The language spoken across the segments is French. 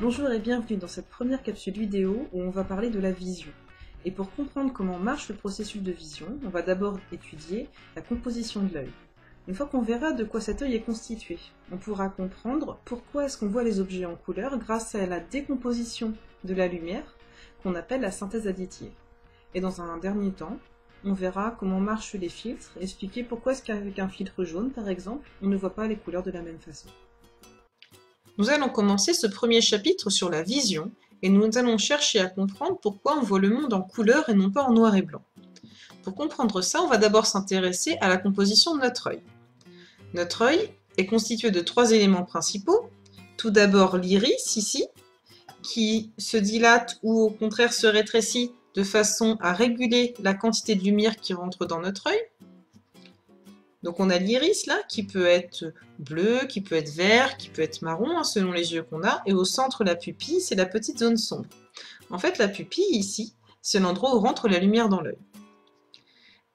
Bonjour et bienvenue dans cette première capsule vidéo où on va parler de la vision. Et pour comprendre comment marche le processus de vision, on va d'abord étudier la composition de l'œil. Une fois qu'on verra de quoi cet œil est constitué, on pourra comprendre pourquoi est-ce qu'on voit les objets en couleur grâce à la décomposition de la lumière qu'on appelle la synthèse additive. Et dans un dernier temps, on verra comment marchent les filtres, et expliquer pourquoi est-ce qu'avec un filtre jaune par exemple, on ne voit pas les couleurs de la même façon. Nous allons commencer ce premier chapitre sur la vision et nous allons chercher à comprendre pourquoi on voit le monde en couleur et non pas en noir et blanc. Pour comprendre ça, on va d'abord s'intéresser à la composition de notre œil. Notre œil est constitué de trois éléments principaux. Tout d'abord l'iris ici, qui se dilate ou au contraire se rétrécit de façon à réguler la quantité de lumière qui rentre dans notre œil. Donc on a l'iris là, qui peut être bleu, qui peut être vert, qui peut être marron, selon les yeux qu'on a. Et au centre, la pupille, c'est la petite zone sombre. En fait, la pupille, ici, c'est l'endroit où rentre la lumière dans l'œil.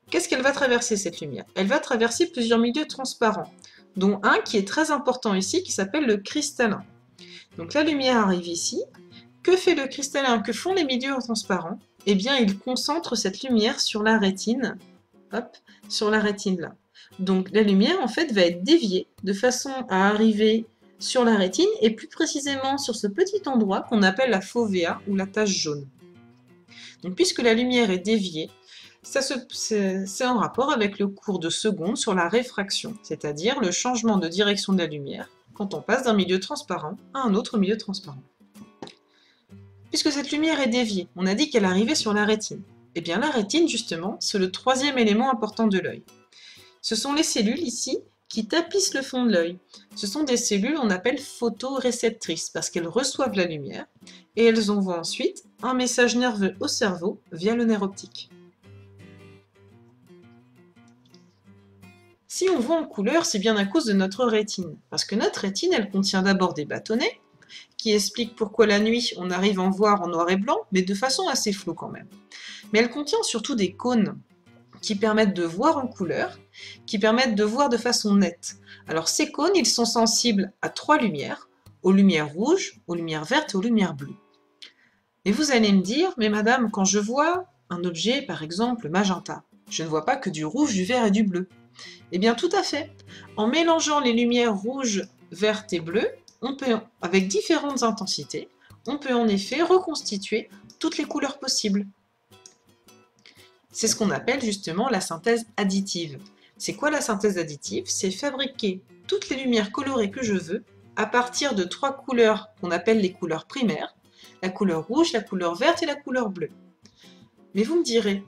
Qu'est-ce qu'elle va traverser, cette lumière? Elle va traverser plusieurs milieux transparents, dont un qui est très important ici, qui s'appelle le cristallin. Donc la lumière arrive ici. Que fait le cristallin? Que font les milieux transparents? Eh bien, il concentre cette lumière sur la rétine. Hop, sur la rétine là. Donc la lumière en fait va être déviée de façon à arriver sur la rétine et plus précisément sur ce petit endroit qu'on appelle la fovea ou la tache jaune. Donc puisque la lumière est déviée, c'est en rapport avec le cours de seconde sur la réfraction, c'est-à-dire le changement de direction de la lumière quand on passe d'un milieu transparent à un autre milieu transparent. Puisque cette lumière est déviée, on a dit qu'elle arrivait sur la rétine. Eh bien la rétine justement, c'est le troisième élément important de l'œil. Ce sont les cellules ici qui tapissent le fond de l'œil. Ce sont des cellules qu'on appelle photoréceptrices parce qu'elles reçoivent la lumière et elles envoient ensuite un message nerveux au cerveau via le nerf optique. Si on voit en couleur, c'est bien à cause de notre rétine. Parce que notre rétine, elle contient d'abord des bâtonnets qui expliquent pourquoi la nuit on arrive à en voir en noir et blanc, mais de façon assez floue quand même. Mais elle contient surtout des cônes qui permettent de voir en couleur, qui permettent de voir de façon nette. Alors ces cônes, ils sont sensibles à trois lumières, aux lumières rouges, aux lumières vertes et aux lumières bleues. Et vous allez me dire, mais madame, quand je vois un objet, par exemple magenta, je ne vois pas que du rouge, du vert et du bleu. Eh bien tout à fait. En mélangeant les lumières rouges, vertes et bleues, on peut, avec différentes intensités, on peut en effet reconstituer toutes les couleurs possibles. C'est ce qu'on appelle justement la synthèse additive. C'est quoi la synthèse additive? C'est fabriquer toutes les lumières colorées que je veux à partir de trois couleurs qu'on appelle les couleurs primaires, la couleur rouge, la couleur verte et la couleur bleue. Mais vous me direz,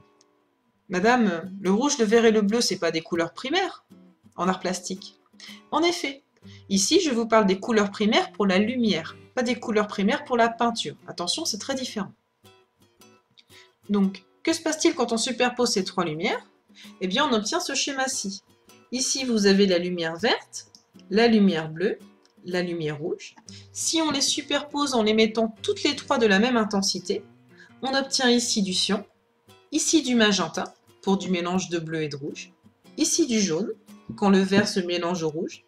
madame, le rouge, le vert et le bleu, c'est pas des couleurs primaires en art plastique? En effet, ici je vous parle des couleurs primaires pour la lumière, pas des couleurs primaires pour la peinture. Attention, c'est très différent. Donc, que se passe-t-il quand on superpose ces trois lumières? Eh bien, on obtient ce schéma-ci. Ici, vous avez la lumière verte, la lumière bleue, la lumière rouge. Si on les superpose en les mettant toutes les trois de la même intensité, on obtient ici du cyan, ici du magenta, pour du mélange de bleu et de rouge, ici du jaune, quand le vert se mélange au rouge,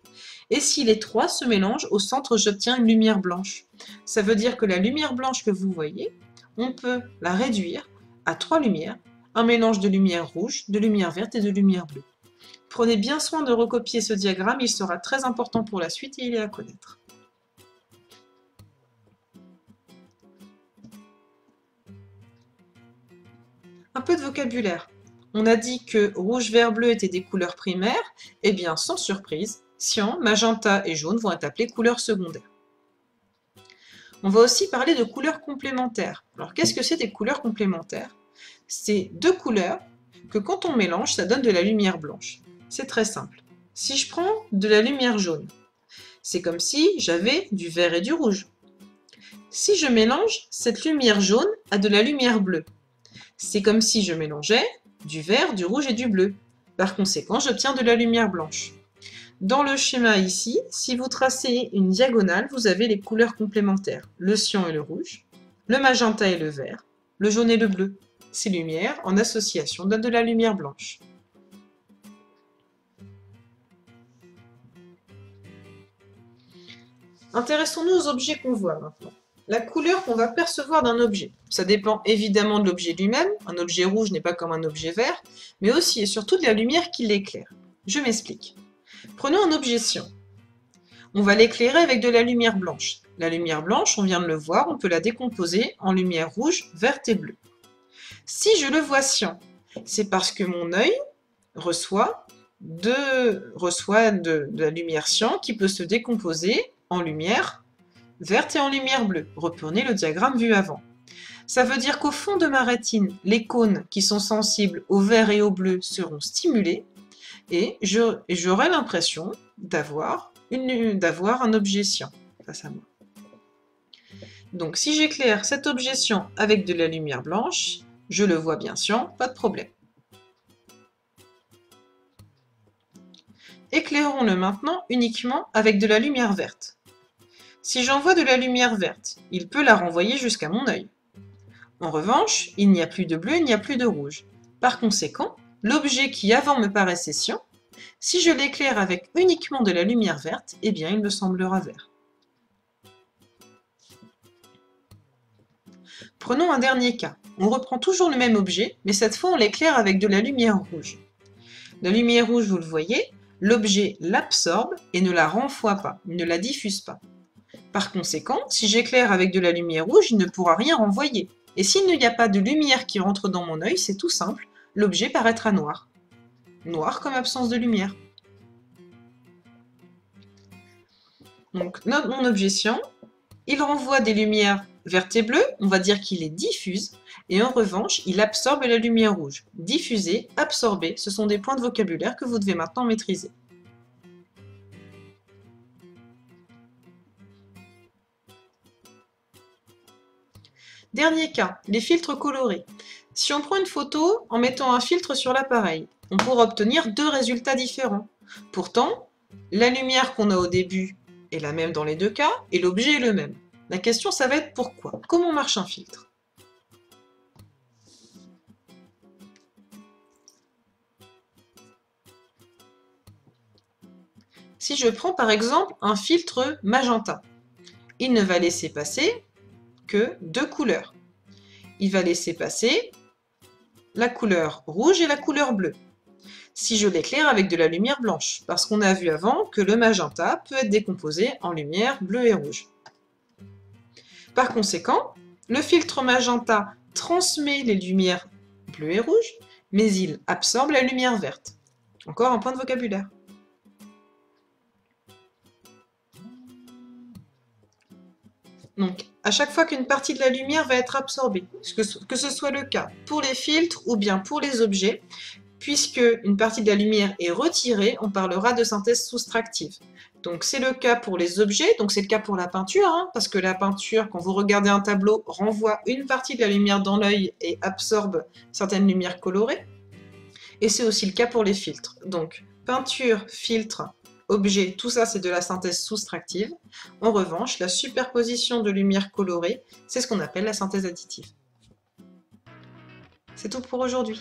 et si les trois se mélangent, au centre, j'obtiens une lumière blanche. Ça veut dire que la lumière blanche que vous voyez, on peut la réduire à trois lumières, un mélange de lumière rouge, de lumière verte et de lumière bleue. Prenez bien soin de recopier ce diagramme, il sera très important pour la suite et il est à connaître. Un peu de vocabulaire. On a dit que rouge, vert, bleu étaient des couleurs primaires, et bien sans surprise, cyan, magenta et jaune vont être appelées couleurs secondaires. On va aussi parler de couleurs complémentaires. Alors qu'est-ce que c'est des couleurs complémentaires? C'est deux couleurs que quand on mélange, ça donne de la lumière blanche. C'est très simple. Si je prends de la lumière jaune, c'est comme si j'avais du vert et du rouge. Si je mélange cette lumière jaune à de la lumière bleue, c'est comme si je mélangeais du vert, du rouge et du bleu. Par conséquent, j'obtiens de la lumière blanche. Dans le schéma ici, si vous tracez une diagonale, vous avez les couleurs complémentaires. Le cyan et le rouge, le magenta et le vert, le jaune et le bleu. Ces lumières, en association, donnent de la lumière blanche. Intéressons-nous aux objets qu'on voit maintenant. la couleur qu'on va percevoir d'un objet. Ça dépend évidemment de l'objet lui-même. Un objet rouge n'est pas comme un objet vert, mais aussi et surtout de la lumière qui l'éclaire. Je m'explique. Prenons un objet cyan. On va l'éclairer avec de la lumière blanche. La lumière blanche, on vient de le voir, on peut la décomposer en lumière rouge, verte et bleue. Si je le vois cyan, c'est parce que mon œil reçoit de la lumière cyan qui peut se décomposer en lumière verte et en lumière bleue. Reprenez le diagramme vu avant. Ça veut dire qu'au fond de ma rétine, les cônes qui sont sensibles au vert et au bleu seront stimulés et j'aurai l'impression d'avoir un objet cyan face à moi. Donc si j'éclaire cet objet cyan avec de la lumière blanche, je le vois bien cyan, pas de problème. Éclairons-le maintenant uniquement avec de la lumière verte. Si j'envoie de la lumière verte, il peut la renvoyer jusqu'à mon œil. En revanche, il n'y a plus de bleu, il n'y a plus de rouge. Par conséquent, l'objet qui avant me paraissait cyan, si je l'éclaire avec uniquement de la lumière verte, eh bien il me semblera vert. Prenons un dernier cas. On reprend toujours le même objet, mais cette fois on l'éclaire avec de la lumière rouge. La lumière rouge, vous le voyez, l'objet l'absorbe et ne la renvoie pas, il ne la diffuse pas. Par conséquent, si j'éclaire avec de la lumière rouge, il ne pourra rien renvoyer. Et s'il n'y a pas de lumière qui rentre dans mon œil, c'est tout simple, l'objet paraîtra noir. Noir comme absence de lumière. Donc mon objet cyan, il renvoie des lumières vertes et bleues, on va dire qu'il les diffuse, et en revanche, il absorbe la lumière rouge. Diffuser, absorber, ce sont des points de vocabulaire que vous devez maintenant maîtriser. Dernier cas, les filtres colorés. Si on prend une photo en mettant un filtre sur l'appareil, on pourra obtenir deux résultats différents. Pourtant, la lumière qu'on a au début est la même dans les deux cas et l'objet est le même. La question, ça va être pourquoi? Comment marche un filtre? Si je prends par exemple un filtre magenta, il ne va laisser passer que deux couleurs. Il va laisser passer la couleur rouge et la couleur bleue. Si je l'éclaire avec de la lumière blanche, parce qu'on a vu avant que le magenta peut être décomposé en lumière bleue et rouge. Par conséquent, le filtre magenta transmet les lumières bleues et rouges, mais il absorbe la lumière verte. Encore un point de vocabulaire. Donc, à chaque fois qu'une partie de la lumière va être absorbée, que ce soit le cas pour les filtres ou bien pour les objets, puisque une partie de la lumière est retirée, on parlera de synthèse soustractive. Donc c'est le cas pour les objets, donc c'est le cas pour la peinture, parce que la peinture, quand vous regardez un tableau, renvoie une partie de la lumière dans l'œil et absorbe certaines lumières colorées. Et c'est aussi le cas pour les filtres. Donc peinture, filtre, objet, tout ça c'est de la synthèse soustractive. En revanche, la superposition de lumière colorée, c'est ce qu'on appelle la synthèse additive. C'est tout pour aujourd'hui.